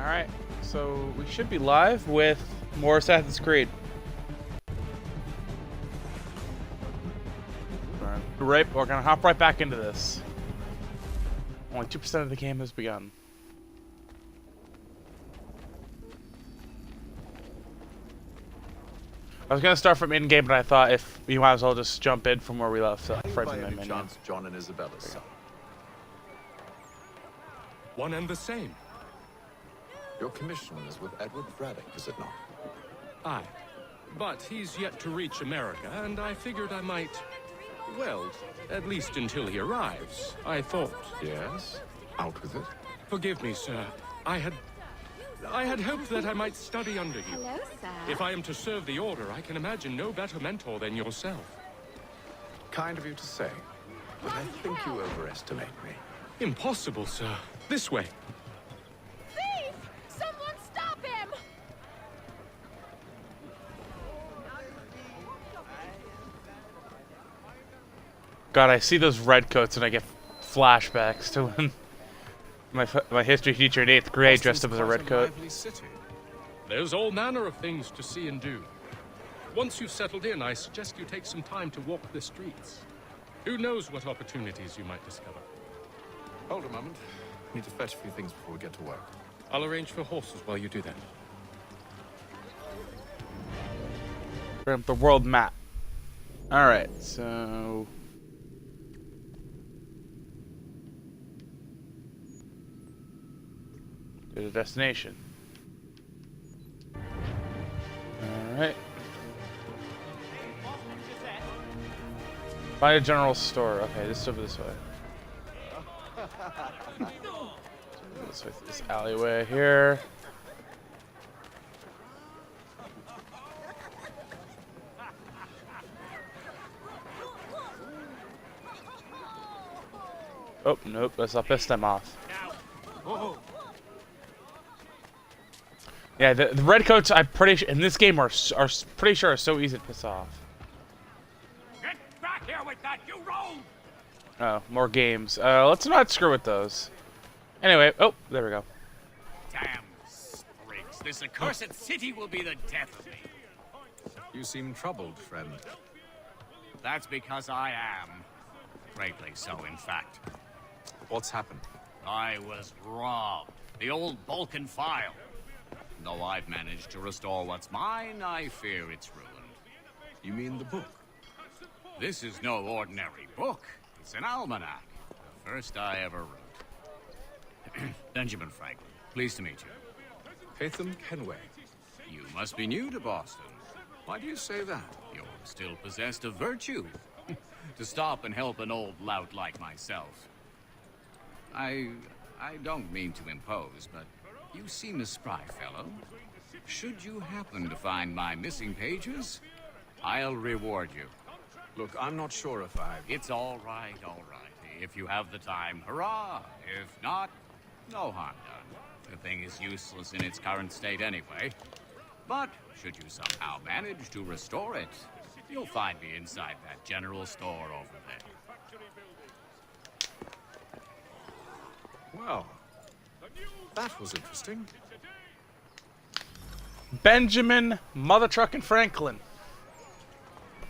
Alright, so we should be live with more Assassin's Creed. We're gonna hop right back into this. Only 2% of the game has begun. I was gonna start from in-game, but I thought if we might as well just jump in from where we left. So By any chance, John and Isabella's son? One and the same. Your commission is with Edward Braddock, is it not? Aye. But he's yet to reach America, and I figured I might... Well, at least until he arrives, I thought. Yes? Out with it. Forgive me, sir. I had hoped that I might study under you. Hello, sir. If I am to serve the Order, I can imagine no better mentor than yourself. Kind of you to say, but I think you overestimate me. Impossible, sir. This way. Thief! Someone stop him! God, I see those redcoats and I get flashbacks to when my history teacher in 8th grade dressed up as a redcoat. There's all manner of things to see and do. Once you've settled in, I suggest you take some time to walk the streets. Who knows what opportunities you might discover. Hold a moment. Need to fetch a few things before we get to work. I'll arrange for horses while you do that. Bring up the world map. Alright, so... there's a destination. Alright. Find a general store. Okay, this is over this way. This alleyway here. Oh, nope, let's not piss them off. Yeah, the redcoats, I'm pretty sure, in this game are pretty sure are so easy to piss off. Get back here with that, you rogue! Oh, more games. Let's not screw with those. Anyway, oh, there we go. Damn sprigs, this accursed city will be the death of me. You seem troubled, friend. That's because I am. Greatly so, in fact. What's happened? I was robbed. The old Balkan file. Though I've managed to restore what's mine, I fear it's ruined. You mean the book? This is no ordinary book. It's an almanac. The first I ever wrote. Benjamin Franklin, pleased to meet you. Hatham Kenway. You must be new to Boston. Why do you say that? You're still possessed of virtue. To stop and help an old lout like myself. I don't mean to impose, but you seem a spry fellow. Should you happen to find my missing pages, I'll reward you. Look, I'm not sure if I... It's all right, all right. If you have the time, hurrah. If not, no harm done. The thing is useless in its current state anyway. But should you somehow manage to restore it, you'll find me inside that general store over there. Well, that was interesting. Benjamin Mother Truckin' Franklin.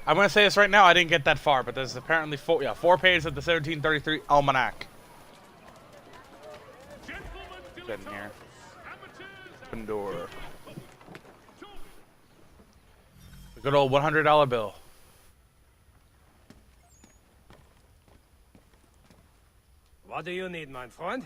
I'm gonna say this right now, I didn't get that far, but there's apparently 4 pages of the 1733 Almanac. Get in here. Open door. The good old $100 bill. What do you need, my friend?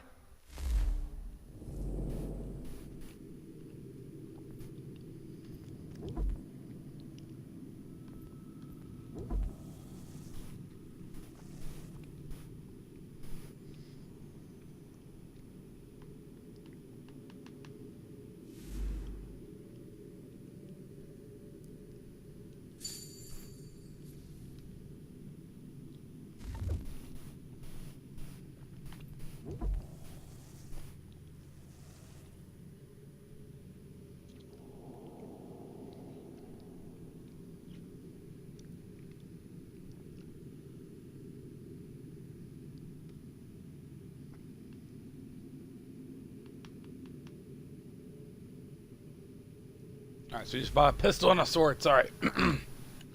Alright, so you just bought a pistol and a sword. Sorry.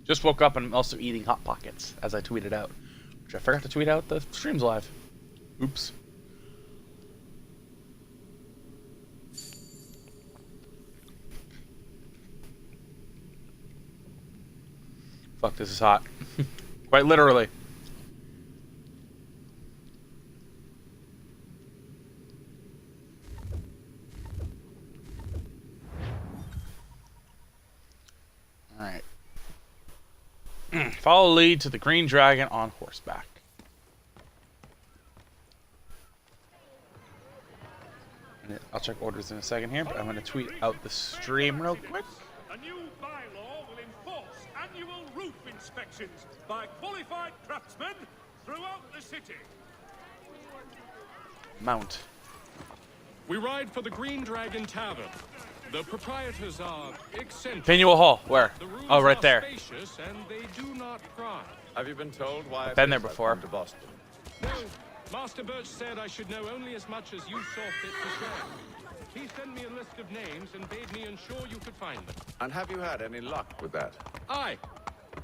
Just woke up and I'm also eating Hot Pockets, as I tweeted out. Which I forgot to tweet out the stream's live. Oops. Fuck, this is hot. Quite literally. Alright. Follow lead to the Green Dragon on horseback. I'll check orders in a second here, but I'm going to tweet out the stream real quick. A new bylaw will enforce annual roof inspections by qualified craftsmen throughout the city. Mount. We ride for the Green Dragon Tavern. The proprietors are eccentric. Faneuil Hall. Where? The rooms Oh, right are there. spacious and they do not cry. Have you been told why I've been there it is I've before. come to Boston? No, Master Birch said I should know only as much as you saw fit to share. He sent me a list of names and bade me ensure you could find them. And have you had any luck with that? Aye.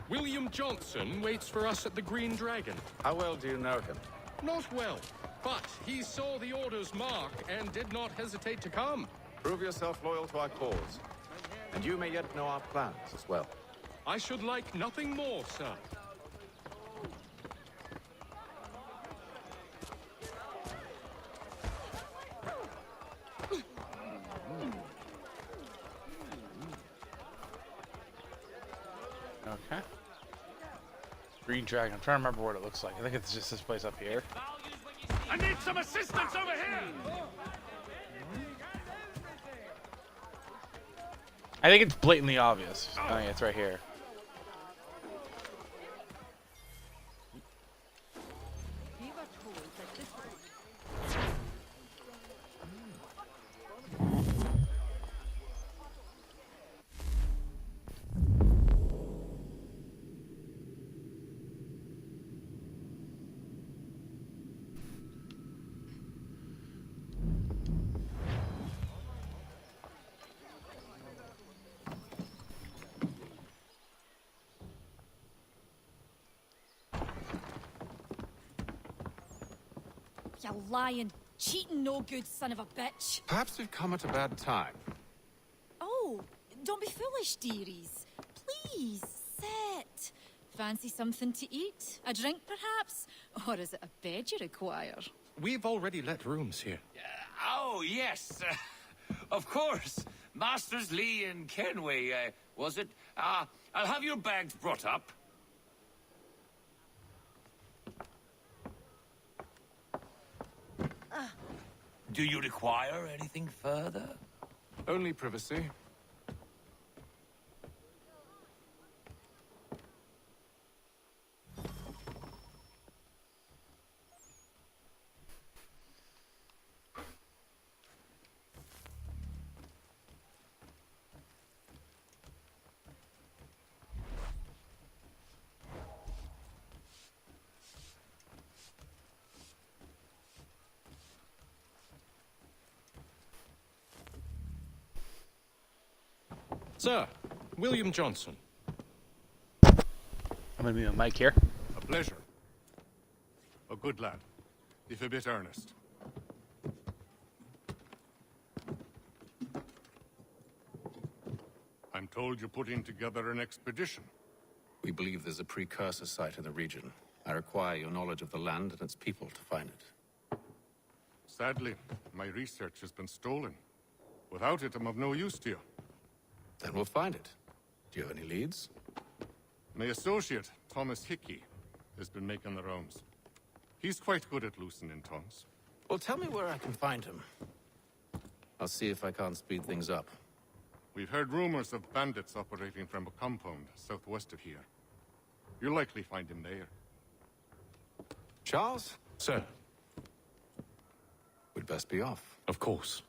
William Johnson waits for us at the Green Dragon. How well do you know him? Not well, but he saw the order's mark and did not hesitate to come. Prove yourself loyal to our cause. And you may yet know our plans as well. I should like nothing more, sir. Okay. Green Dragon. I'm trying to remember what it looks like. I think it's just this place up here. I need some assistance over here! I think it's blatantly obvious. Oh, yeah, it's right here. You lying, cheating, no good son of a bitch. Perhaps we've come at a bad time. Oh, don't be foolish, dearies. Please, sit. Fancy something to eat? A drink, perhaps? Or is it a bed you require? We've already let rooms here. Oh, yes. Of course. Masters Lee and Kenway, was it? I'll have your bags brought up. Do you require anything further? Only privacy. Sir, William Johnson. I'm gonna be on mic here. A pleasure. A good lad, if a bit earnest. I'm told you're putting together an expedition. We believe there's a precursor site in the region. I require your knowledge of the land and its people to find it. Sadly, my research has been stolen. Without it, I'm of no use to you. Then we'll find it. Do you have any leads? My associate, Thomas Hickey, has been making the rounds. He's quite good at loosening tongues. Well, tell me where I can find him. I'll see if I can't speed things up. We've heard rumors of bandits operating from a compound southwest of here. You'll likely find him there. Charles? Sir, We'd best be off. of course.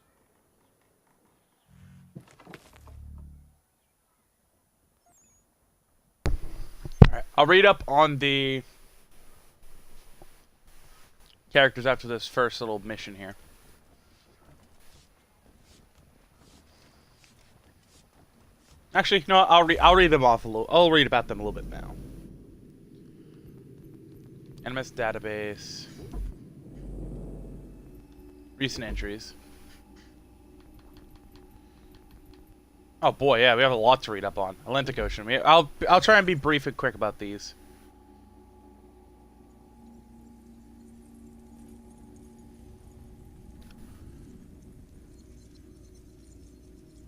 Alright, I'll read up on the characters after this first little mission here. Actually, no, I'll read them off a little. I'll read about them a little bit now. NMS database. Recent entries. Oh boy, yeah, we have a lot to read up on. Atlantic Ocean. I'll try and be brief and quick about these.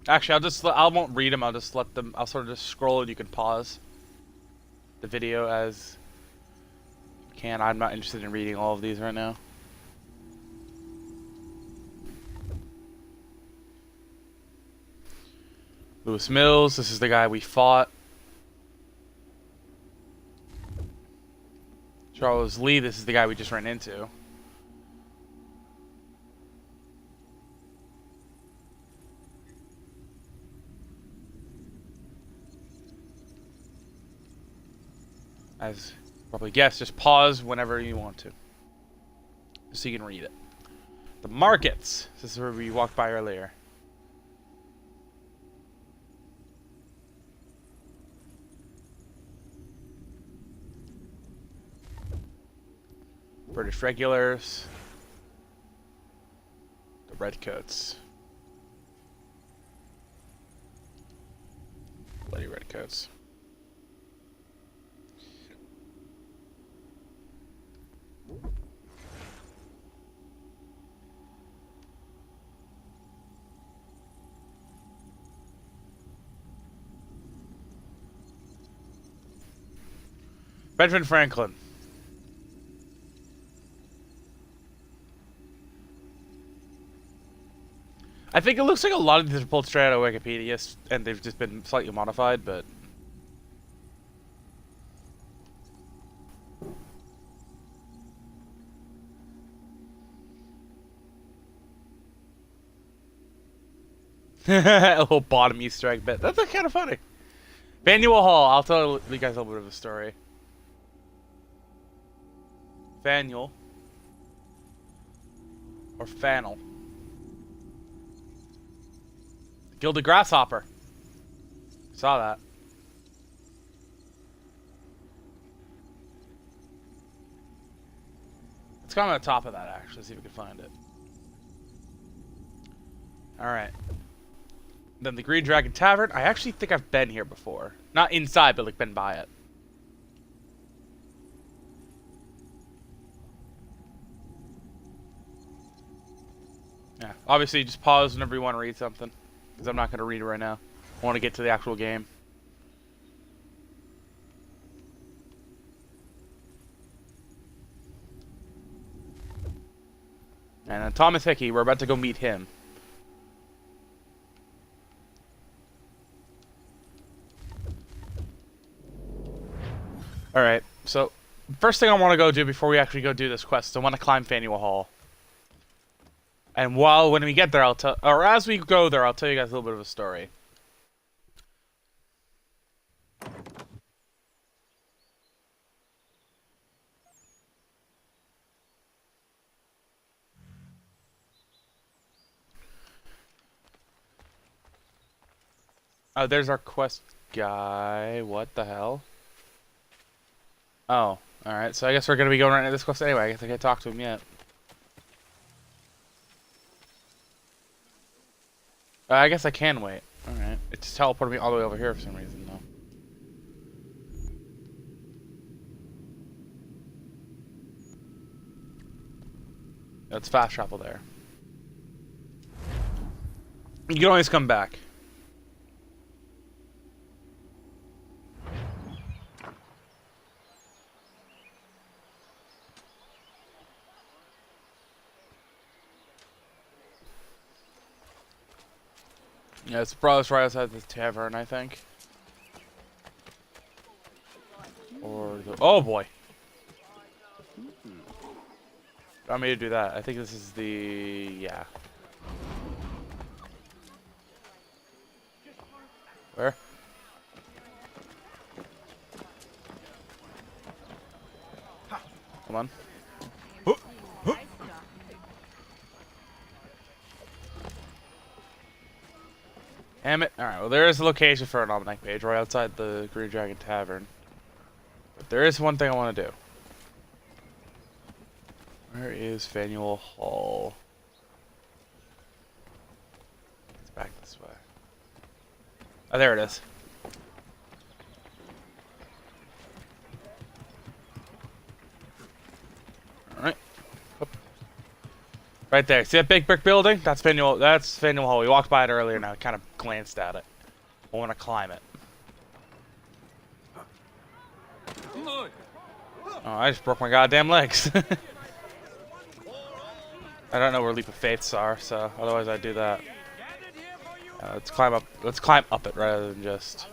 Actually, I won't read them. I'll just let them. I'll sort of just scroll and you can pause the video as you can. I'm not interested in reading all of these right now. Lewis Mills, this is the guy we fought. Charles Lee, this is the guy we just ran into. As you probably guessed, just pause whenever you want to, so you can read it. The markets, this is where we walked by earlier. British regulars. The redcoats. Bloody redcoats. Benjamin Franklin. I think it looks like a lot of these are pulled straight out of Wikipedia, and they've just been slightly modified, but... a little bottom Easter egg bit. That's kind of funny. Faneuil Hall. I'll tell you guys a little bit of a story. Faneuil. Or Fanel. Gilded Grasshopper. Saw that. Let's go on the top of that, actually, see if we can find it. Alright. Then the Green Dragon Tavern. I actually think I've been here before. Not inside, but like been by it. Yeah, obviously just pause whenever you want to read something. Because I'm not going to read it right now. I want to get to the actual game. And then Thomas Hickey, we're about to go meet him. Alright, so first thing I want to go do before we actually go do this quest is I want to climb Faneuil Hall. And when we get there, as we go there, I'll tell you guys a little bit of a story. Oh, there's our quest guy. What the hell? Oh, alright, so I guess we're gonna be going right into this quest anyway. I guess I can't talk to him yet. I guess I can wait. Alright. It just teleported me all the way over here for some reason, though. Let's fast travel there. You can always come back. Yeah, it's probably right outside the tavern, I think. Or the... Oh, boy. I want me to do that. I think this is the... Yeah. Where? Come on. Damn it. Alright, well there is a location for an almanac page right outside the Green Dragon Tavern. But there is one thing I want to do. Where is Faneuil Hall? It's back this way. Oh, there it is. Alright. Right there. See that big brick building? That's Faneuil Hall. We walked by it earlier and I kind of glanced at it. I want to climb it. Oh, I just broke my goddamn legs. I don't know where Leap of Faiths are, so otherwise I'd do that. Let's climb up. Let's climb up it rather than just.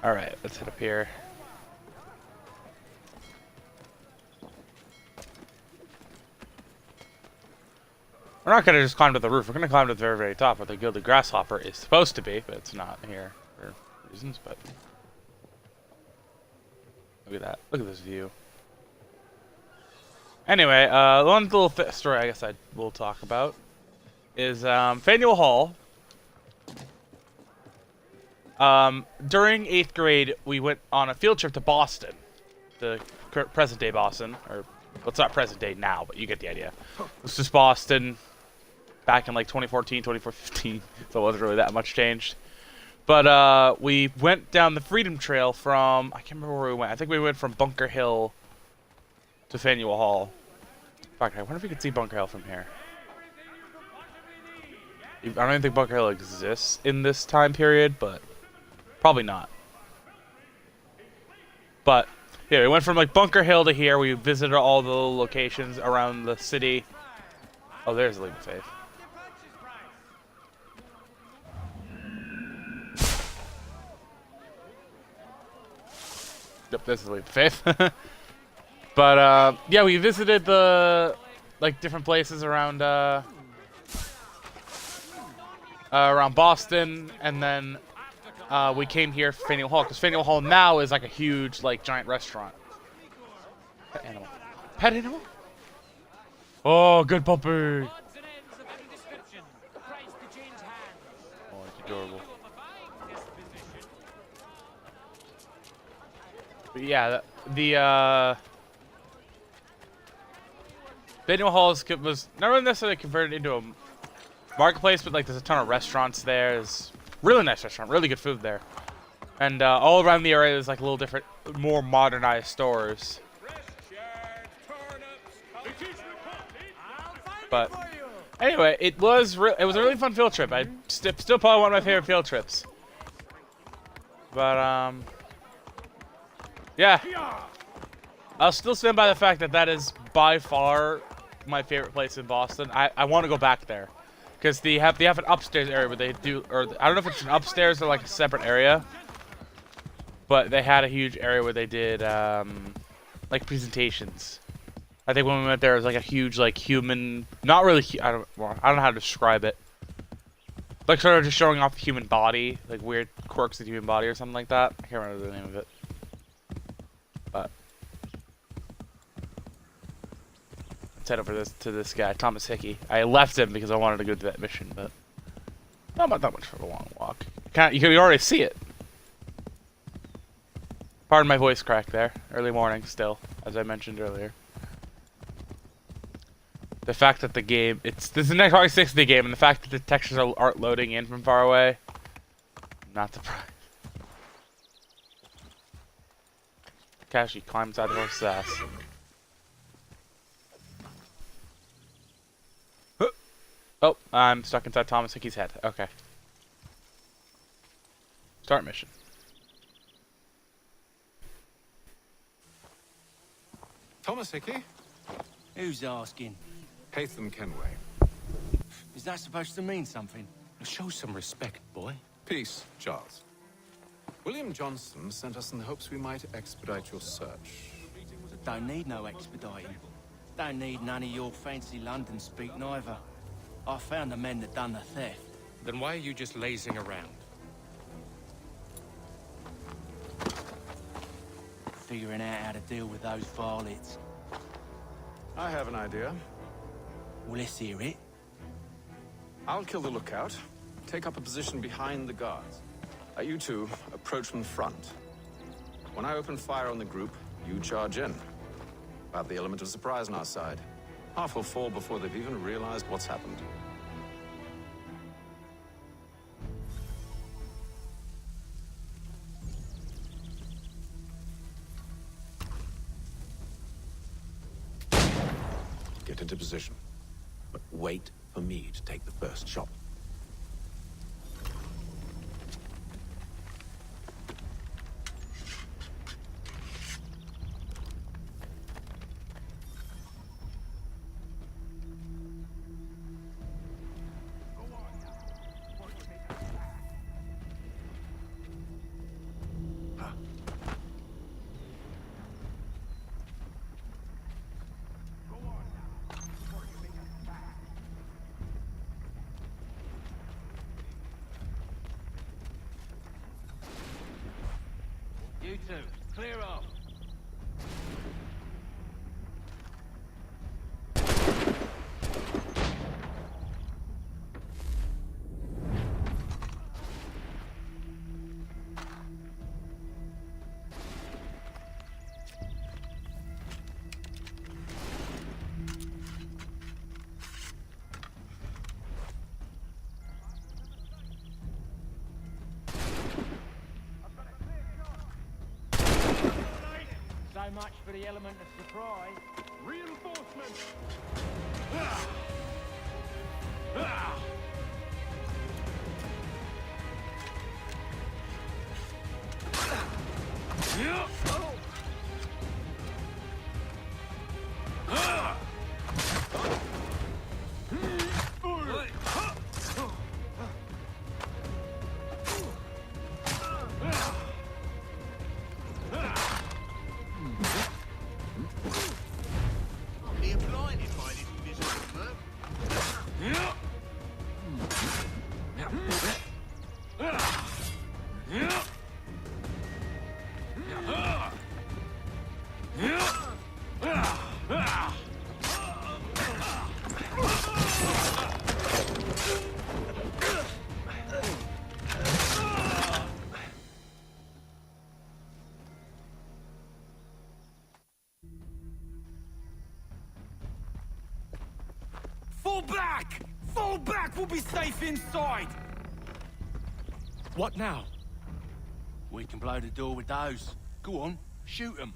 All right, let's hit up here. We're not gonna just climb to the roof. We're gonna climb to the very, very top, where the Gilded Grasshopper is supposed to be, but it's not here for reasons. But look at that. Look at this view. Anyway, one little story I guess I will talk about is Faneuil Hall. During 8th grade, we went on a field trip to Boston, the present day Boston, or well, it's not present day now, but you get the idea. It's just Boston back in like 2014, 2015, so it wasn't really that much changed. But we went down the Freedom Trail from, I can't remember where we went. I think we went from Bunker Hill to Faneuil Hall. Fuck, I wonder if you can see Bunker Hill from here. I don't even think Bunker Hill exists in this time period, but probably not. But yeah, we went from like Bunker Hill to here. We visited all the little locations around the city. Oh, there's Leap of Faith. Yep, this is Leap of Faith. But yeah, we visited the like different places around around Boston, and then we came here for Faneuil Hall, because Faneuil Hall now is like a huge, like, giant restaurant. Pet animal. Pet animal? Oh, good puppy. Oh, it's adorable. But yeah, the Faneuil Hall was not really necessarily converted into a marketplace, but like there's a ton of restaurants there. There's really nice restaurant, really good food there, and all around the area there's like little different, more modernized stores. But anyway, it was a really fun field trip. I still probably one of my favorite field trips. But yeah, I'll still stand by the fact that that is by far my favorite place in Boston. I want to go back there. Because they have an upstairs area where they do, or I don't know if it's an upstairs or like a separate area, but they had a huge area where they did like presentations. I think when we went there, it was like a huge like human, not really. I don't know how to describe it. Like sort of just showing off the human body, like weird quirks of the human body or something like that. I can't remember the name of it, but. Let's head over to this guy, Thomas Hickey. I left him because I wanted to go do that mission, but not that much for a long walk. You can already see it. Pardon my voice crack there. Early morning still, as I mentioned earlier. The fact that the game, this is an Xbox 360 game, and the fact that the textures aren't loading in from far away, I'm not surprised. Cashy climbs out of the horse's ass. Oh, I'm stuck inside Thomas Hickey's head. Okay. Start mission. Thomas Hickey? Who's asking? Haytham Kenway. Is that supposed to mean something? Show some respect, boy. Peace, Charles. William Johnson sent us in the hopes we might expedite your search. Don't need no expediting. Don't need none of your fancy London speak neither. I found the men that done the theft. Then why are you just lazing around? Figuring out how to deal with those varlets. I have an idea. Well, let's hear it. I'll kill the lookout. Take up a position behind the guards. You two approach from the front. When I open fire on the group, you charge in. Have the element of surprise on our side. Half will fall before they've even realized what's happened. Get into position. But wait for me to take the first shot. You two, clear off. So much for the element of surprise. Reinforcements! Fall back! Fall back! We'll be safe inside! What now? We can blow the door with those. Go on, shoot them.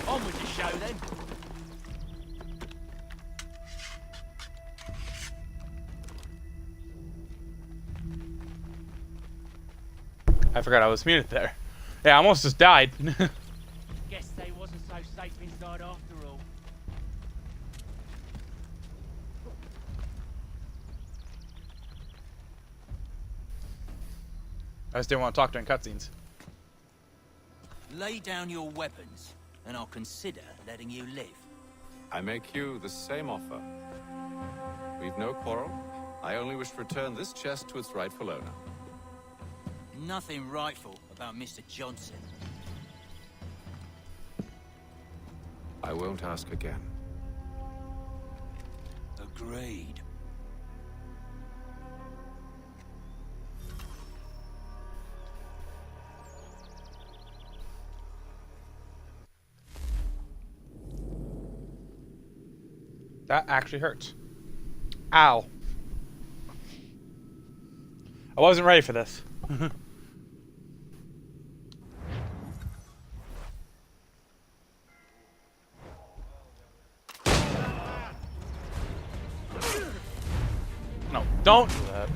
On with the show then. I forgot I was muted there. Yeah, I almost just died. Guess they wasn't so safe inside after all. I just didn't want to talk during cutscenes. Lay down your weapons, and I'll consider letting you live. I make you the same offer. We've no quarrel. I only wish to return this chest to its rightful owner. Nothing rightful about Mr. Johnson. I won't ask again. Agreed. That actually hurts. Ow. I wasn't ready for this. No, don't do that.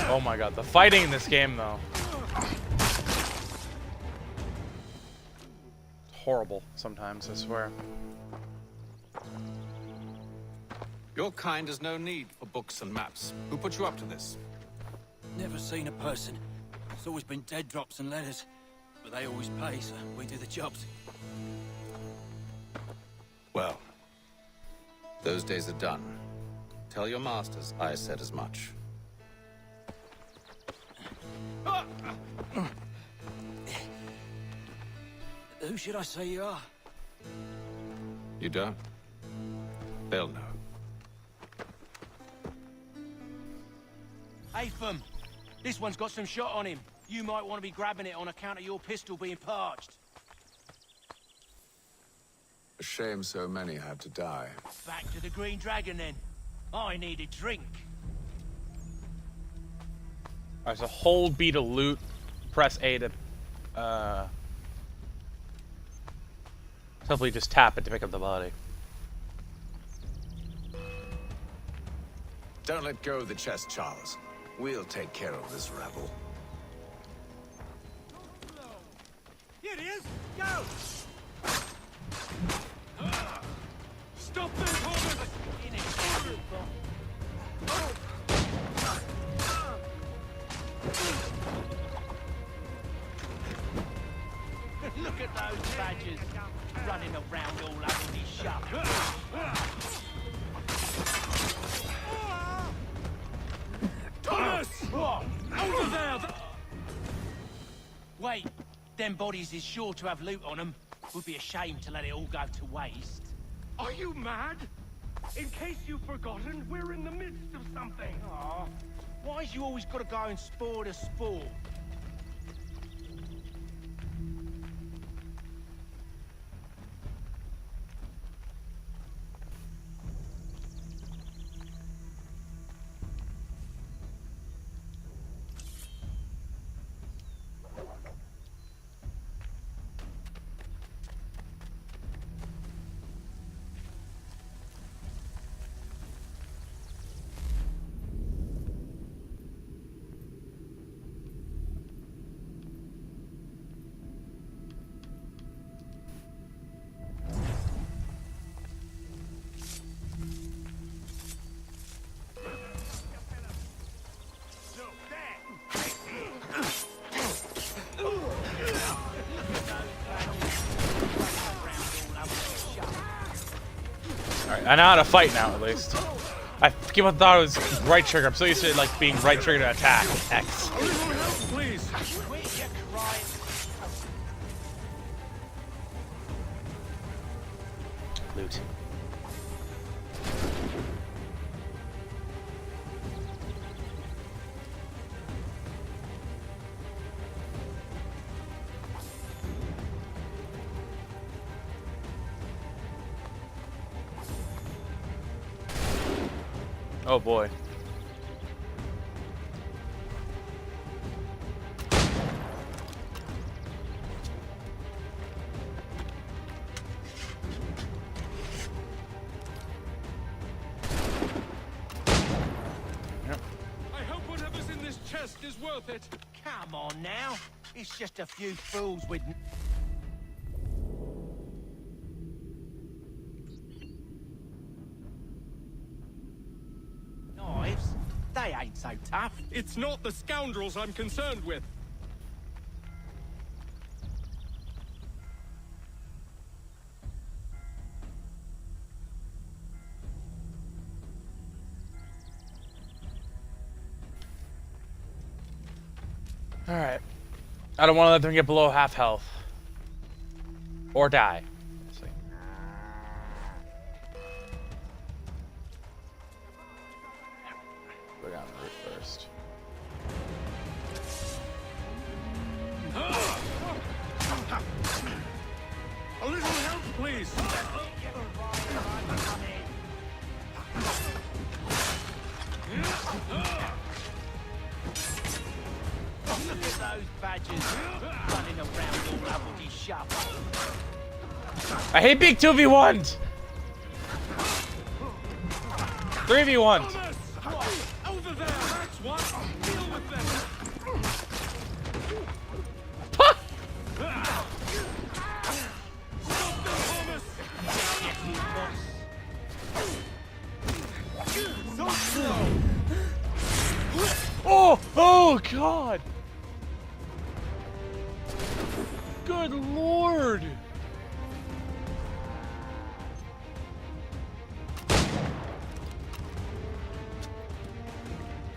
Oh my god, the fighting in this game though. It's horrible sometimes, I swear. Your kind has no need for books and maps. Who put you up to this? Never seen a person. It's always been dead drops and letters. But they always pay, so we do the jobs. Well, Those days are done. Tell your masters I said as much. Who should I say you are? You don't? They'll know. Atham, this one's got some shot on him. You might want to be grabbing it on account of your pistol being parched. a shame so many had to die. Back to the Green Dragon, then. I need a drink. Alright, so hold B to loot, press A to, simply just tap it to pick up the body. Don't let go of the chest, Charles. We'll take care of this rabble. Here it is! Go! Stop them, Thomas! Look at those badgers running around all over this shop. Thomas! Over there! Wait, them bodies is sure to have loot on them. Would be a shame to let it all go to waste. Are you mad? In case you've forgotten, we're in the midst of something. Aw, why's you always got to go and spoil the sport? Alright, I know how to fight now, at least. I keep on thought it was right trigger. I'm so used to like being right trigger to attack. X. Please! Loot. Oh boy. I hope whatever's in this chest is worth it. Come on now. It's just a few fools with... knives. They ain't so tough. It's not the scoundrels I'm concerned with. Alright. I don't want to let them get below half health. Or die. Let's see. Go down the route first. A little help, please. Look at those badgers running around all over this shop. I hate big 2v1s! 3v1s! Thomas! Over there, that's what. Deal with them. Stop them, Thomas! So slow. Oh! Oh god! Good lord!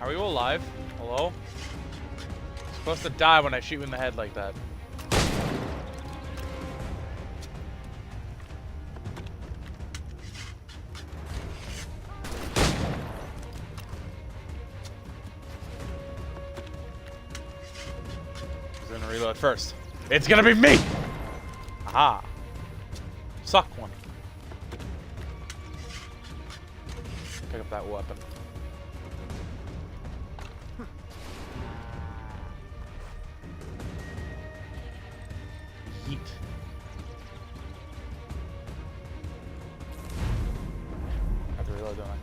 Are you alive? Hello? I'm supposed to die when I shoot you in the head like that. He's gonna reload first. It's gonna be me! Aha. Suck one. Pick up that weapon. Yeet. I have to reload, don't I?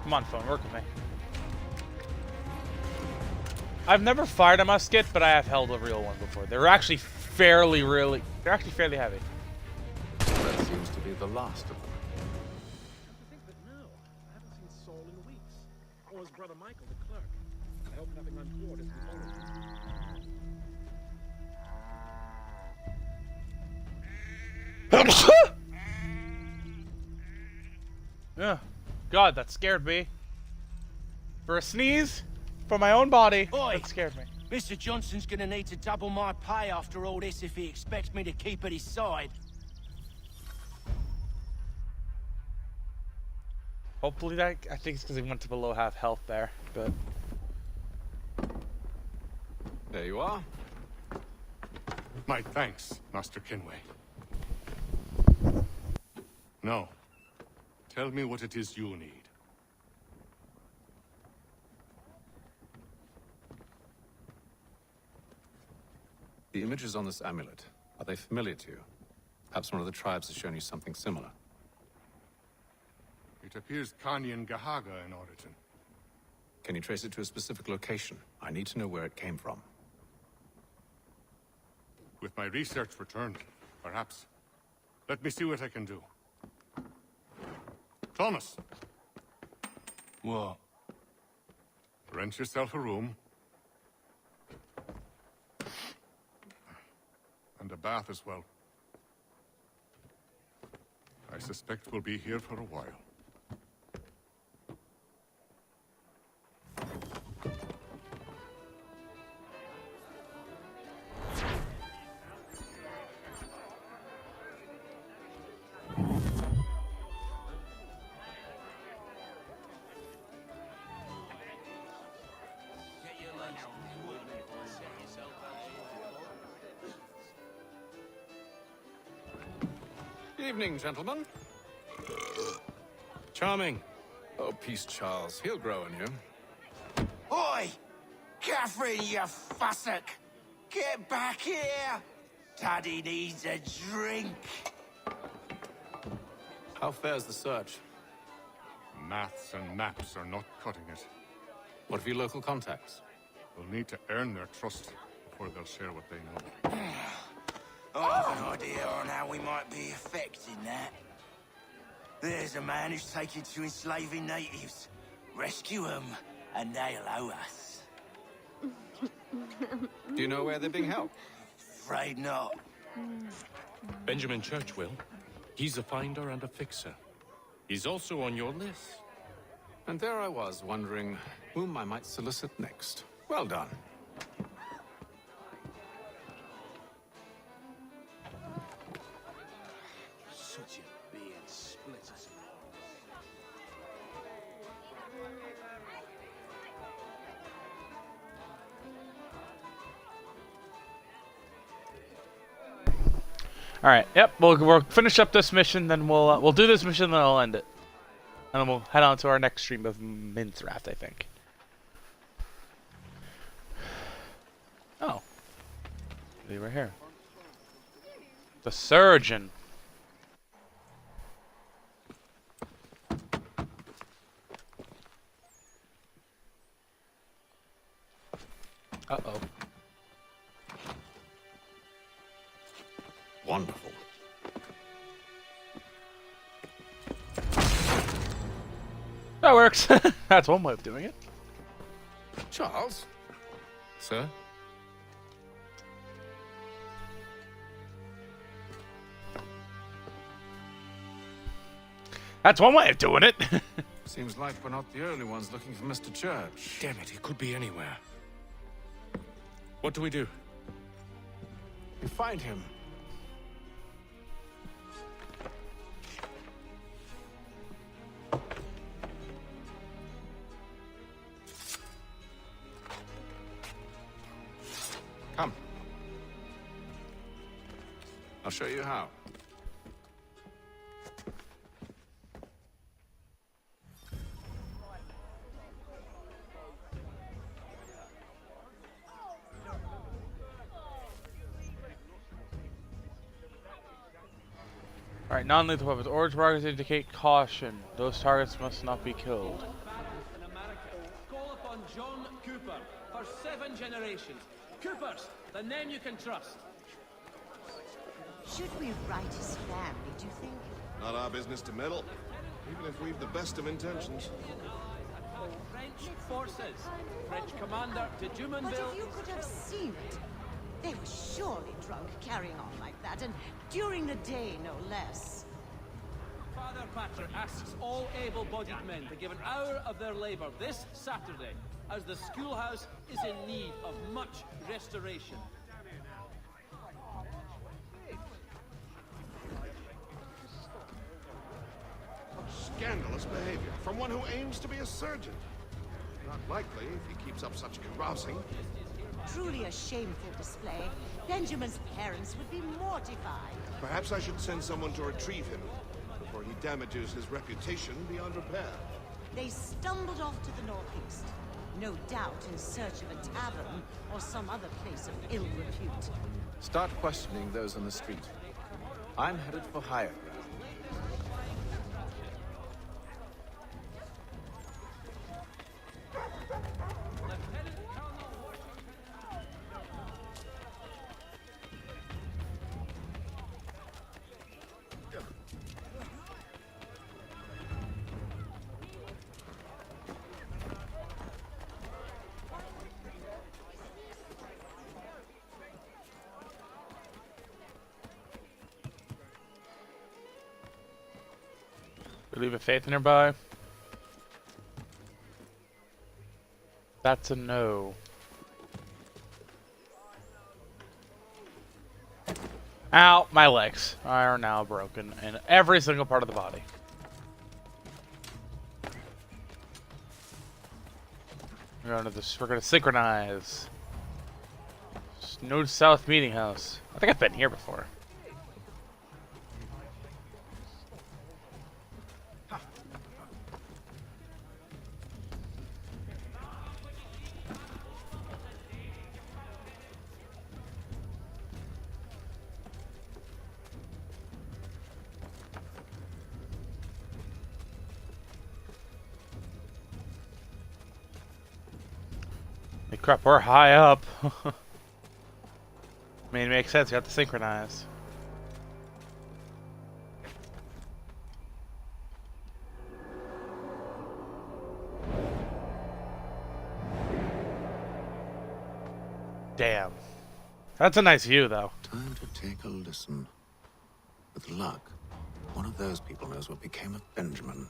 Come on, phone, work with me. I've never fired a musket, but I have held a real one before. They're actually fairly heavy. That seems to be the last of them. I think that no. I haven't seen Saul in weeks. Or his brother Michael, the clerk. I hope nothing untoward has befallen him. Yeah. God, that scared me. For a sneeze, from my own body, Oi. that scared me. Mr. Johnson's gonna need to double my pay after all this if he expects me to keep at his side. Hopefully that, I think it's because he went to below half health there, but... There you are. My thanks, Master Kenway. Now, tell me what it is you need. The images on this amulet, are they familiar to you? Perhaps one of the tribes has shown you something similar. It appears Kanyan Gahaga in origin. Can you trace it to a specific location? I need to know where it came from. With my research returned, perhaps. Let me see what I can do. Thomas! What? Rent yourself a room. And a bath as well. I suspect we'll be here for a while. Evening, gentlemen. Charming. Oh, peace, Charles. He'll grow on you. Oi! Catherine, you fussock! Get back here! Daddy needs a drink. How fares the search? Maths and maps are not cutting it. What of your local contacts? We'll need to earn their trust before they'll share what they know. I have an idea on how we might be affecting that. There's a man who's taken to enslaving natives. Rescue them, and they'll owe us. Do you know where they're being held? Afraid not. Benjamin Churchwill. He's a finder and a fixer. He's also on your list. And there I was, wondering whom I might solicit next. Well done. Such a beard splitters. All right. Yep. We'll finish up this mission, then we'll do this mission, then I'll end it, and then we'll head on to our next stream of Minthraft, I think. Oh, they were here. The surgeon. Uh-oh. Wonderful. That works. That's one way of doing it. Charles? Sir? That's one way of doing it. Seems like we're not the only ones looking for Mr. Church. Damn it, he could be anywhere. What do we do? You find him. Come. I'll show you how. Alright, non-lethal weapons. Orange markers indicate caution. Those targets must not be killed. In America, call upon John Cooper for 7 generations. Coopers, the name you can trust. Should we write his family, do you think? Not our business to meddle, even if we've the best of intentions. French forces. French commander de But Jumonville. if you could have seen it, they were surely drunk carrying on like that, and during the day, no less. Father Patrick asks all able-bodied men to give an hour of their labor this Saturday, as the schoolhouse is in need of much restoration. Scandalous behavior from one who aims to be a surgeon. Not likely if he keeps up such carousing. Truly a shameful display. Benjamin's parents would be mortified. Perhaps I should send someone to retrieve him before he damages his reputation beyond repair. They stumbled off to the northeast, no doubt in search of a tavern or some other place of ill repute. Start questioning those on the street. I'm headed for higher ground. Leave a faith nearby. That's a no. Ow, my legs are now broken in every single part of the body. We're going to this. We're going to synchronize. Snow South Meeting House. I think I've been here before. Hey, crap, we're high up. I mean, it makes sense. You have to synchronize. Damn. That's a nice view, though. Time to take a listen. With luck, one of those people knows what became of Benjamin.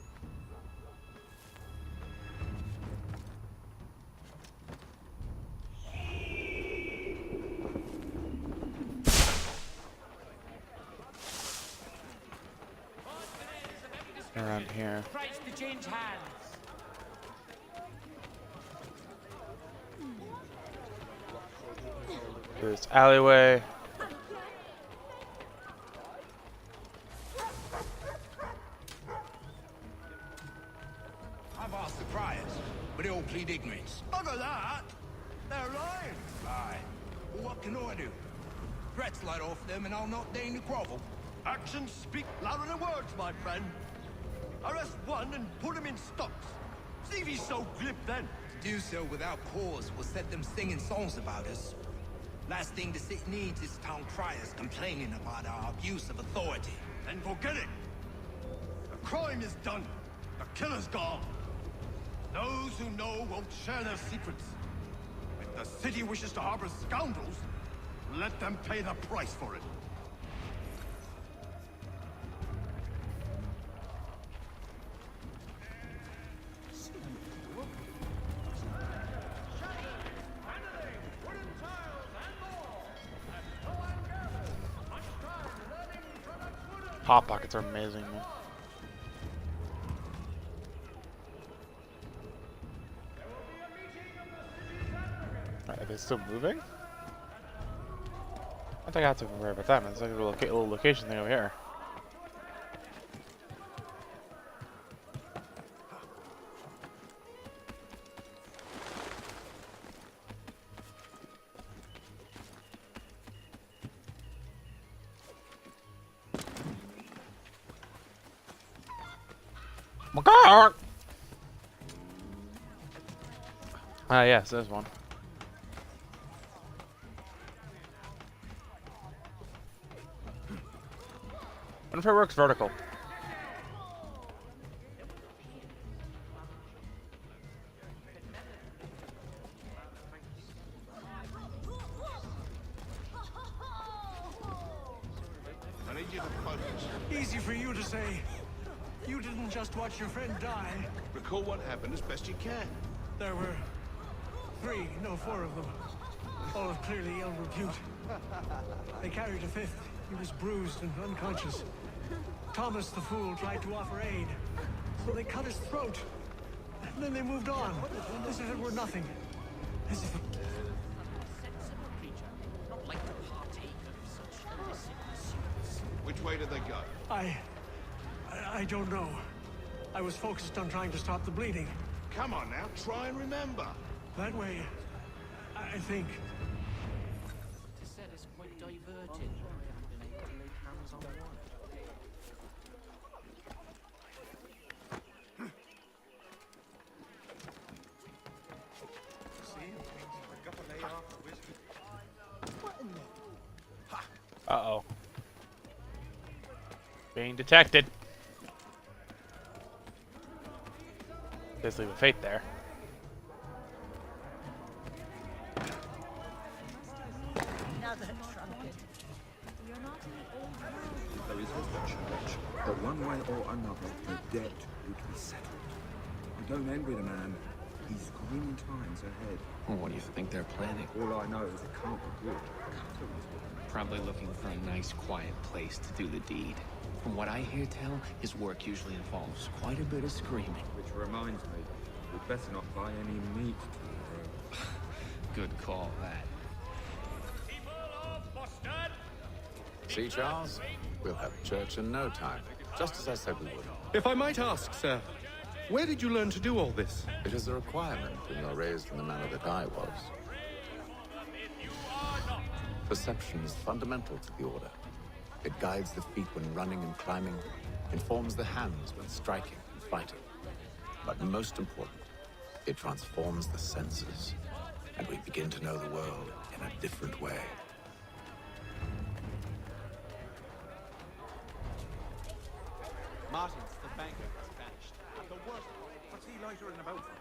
Around here. Price to change hands. This alleyway. I've asked the criers, but they all plead ignorance. Bugger that! They're lying. Aye. Well, what can I do? Threats light off them and I'll not deign to grovel. Actions speak louder than words, my friend. Arrest one and put him in stocks. See if he's so glib then. To do so without cause will set them singing songs about us. Last thing the city needs is town criers complaining about our abuse of authority. Then forget it. The crime is done. The killer's gone. Those who know won't share their secrets. The city wishes to harbor scoundrels. Let them pay the price for it. Hot pockets are amazing, man. Are they still moving? I think I have to worry about that, man. It's like a little location thing over here. Ah, yes, there's one. I wonder if it works vertical. I need you to focus. Easy for you to say. You didn't just watch your friend die. Recall what happened as best you can. There were 3, no 4 of them. All clearly ill repute. They carried a 5th. He was bruised and unconscious. Thomas the Fool tried to offer aid, so they cut his throat. And then they moved on, as if it were nothing. As if... Which way did they go? I don't know. I was focused on trying to stop the bleeding. Come on now, try and remember. That way, I think. The set is quite diverted. Been able to lay hands on one. Uh-oh. Being detected. Just leave a fate there. Another trumpet. You're not in the old world. There is the church, but one way or another, the debt would be settled. I don't envy the man. He's grim times ahead. Well, what do you think they're planning? All I know is it can't be good. Probably looking for a nice, quiet place to do the deed. From what I hear tell, his work usually involves quite a bit of screaming. Which reminds me, we'd better not buy any meat tomorrow. Good call, that. See, Charles? We'll have church in no time. Just as I said we would. If I might ask, sir, where did you learn to do all this? It is a requirement when you're raised in the manner that I was. Perception is fundamental to the Order. It guides the feet when running and climbing, informs the hands when striking and fighting. But most important, it transforms the senses, and we begin to know the world in a different way. Martins, the banker, has vanished. And the worst, what's he loitering about for?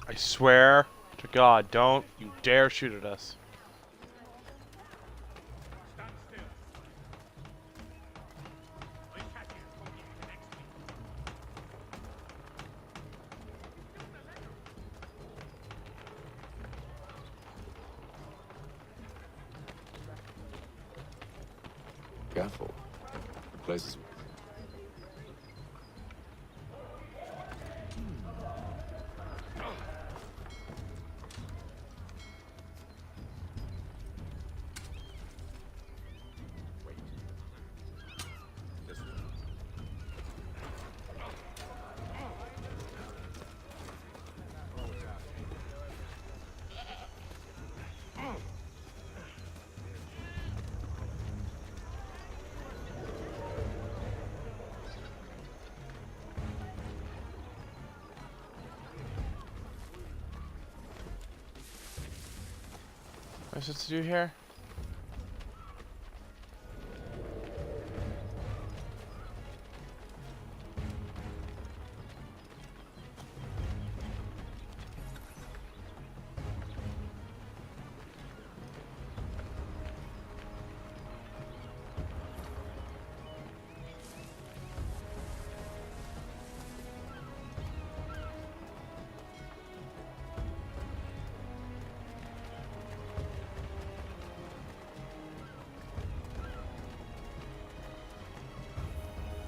I swear to God, don't you dare shoot at us. Careful. The place is... What's it to do here?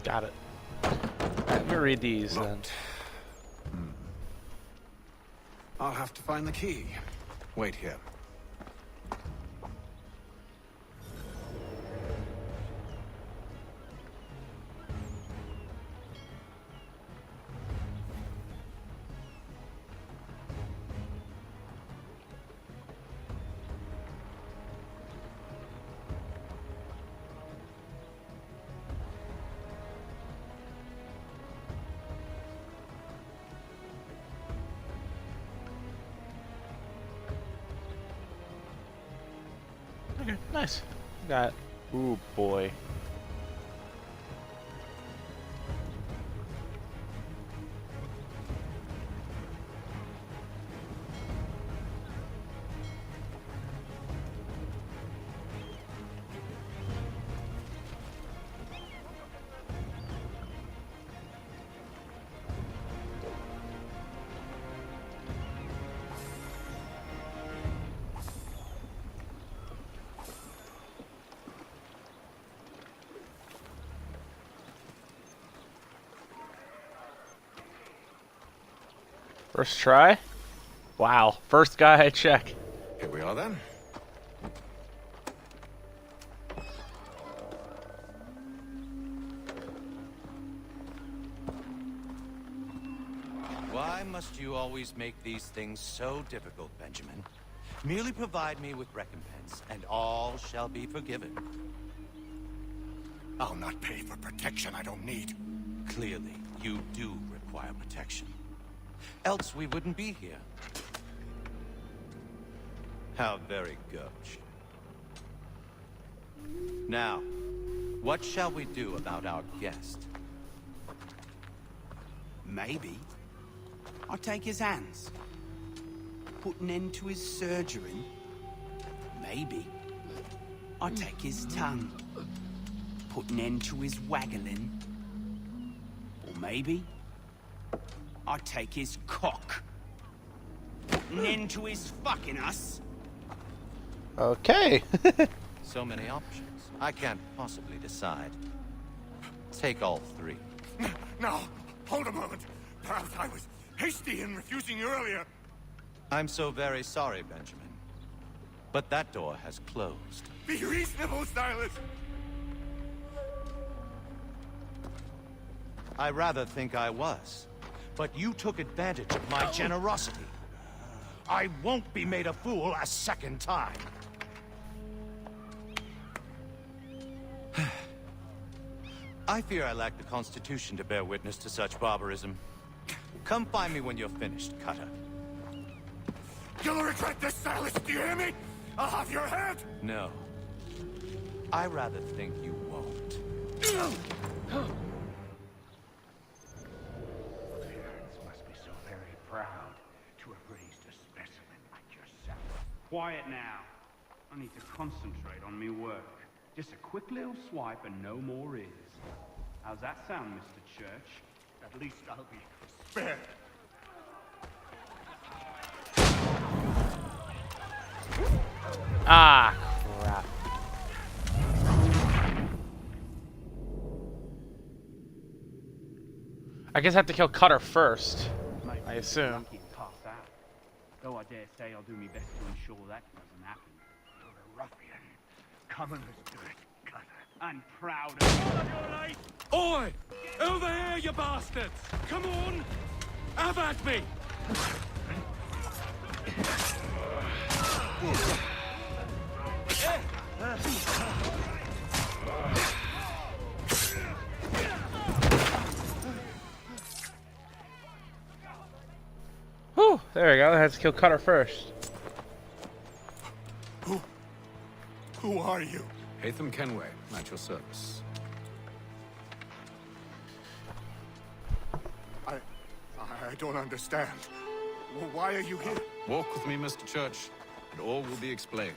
Got it. Let me read these then. I'll have to find the key. Wait here. Okay, nice. Got. Ooh boy. First try? Wow. First guy I check. Here we are then. Why must you always make these things so difficult, Benjamin? Merely provide me with recompense, and all shall be forgiven. I'll not pay for protection I don't need. Clearly, you do require protection. Else we wouldn't be here. How very gauche. Now, what shall we do about our guest? Maybe I'll take his hands. Put an end to his surgery. Maybe I'll take his tongue. Put an end to his waggling. Or maybe I'll take his cock. Put an end to his fucking us. Okay. So many options. I can't possibly decide. Take all three. No, hold a moment. Perhaps I was hasty in refusing you earlier. I'm so very sorry, Benjamin. But that door has closed. Be reasonable, Silas. I rather think I was. But you took advantage of my generosity. I won't be made a fool a second time. I fear I lack the constitution to bear witness to such barbarism. Come find me when you're finished, Cutter. You'll regret this, Silas. Do you hear me? I'll have your head. No. I rather think you won't. Must be so very proud to have raised a specimen like yourself. Quiet now. I need to concentrate on me work. Just a quick little swipe and no more is. How's that sound, Mr. Church? At least I'll be spared. Ah, crap. I guess I have to kill Cutter first. I assume. Lucky and pass out. Though I dare say I'll do my best to ensure that doesn't happen. You're a ruffian. Commoners do it, Cutter. And proud of it. Oi! Over here, you bastards! Come on! Have at me! Whew, there we go. I have to kill Cutter first. Who are you? Hatham Kenway, at your service. I don't understand. Why are you here? Walk with me, Mr. Church, and all will be explained.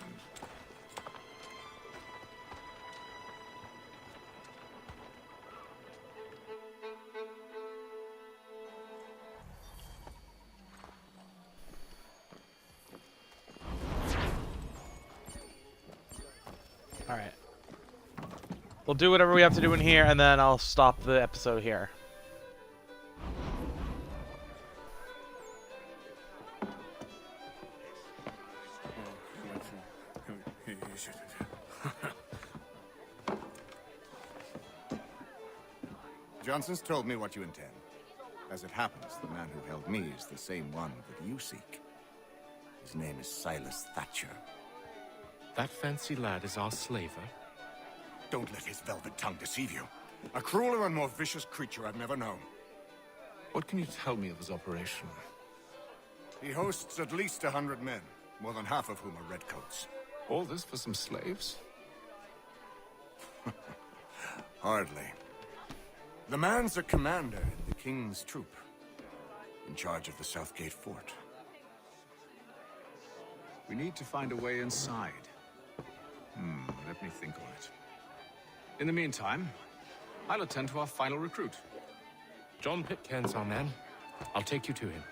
Alright. We'll do whatever we have to do in here, and then I'll stop the episode here. Johnson's told me what you intend. As it happens, the man who held me is the same one that you seek. His name is Silas Thatcher. That fancy lad is our slaver? Don't let his velvet tongue deceive you. A crueler and more vicious creature I've never known. What can you tell me of his operation? He hosts at least 100 men, more than half of whom are redcoats. All this for some slaves? Hardly. The man's a commander in the King's troop, in charge of the Southgate Fort. We need to find a way inside. Let me think on it. In the meantime, I'll attend to our final recruit. John Pitcairn's our man. I'll take you to him.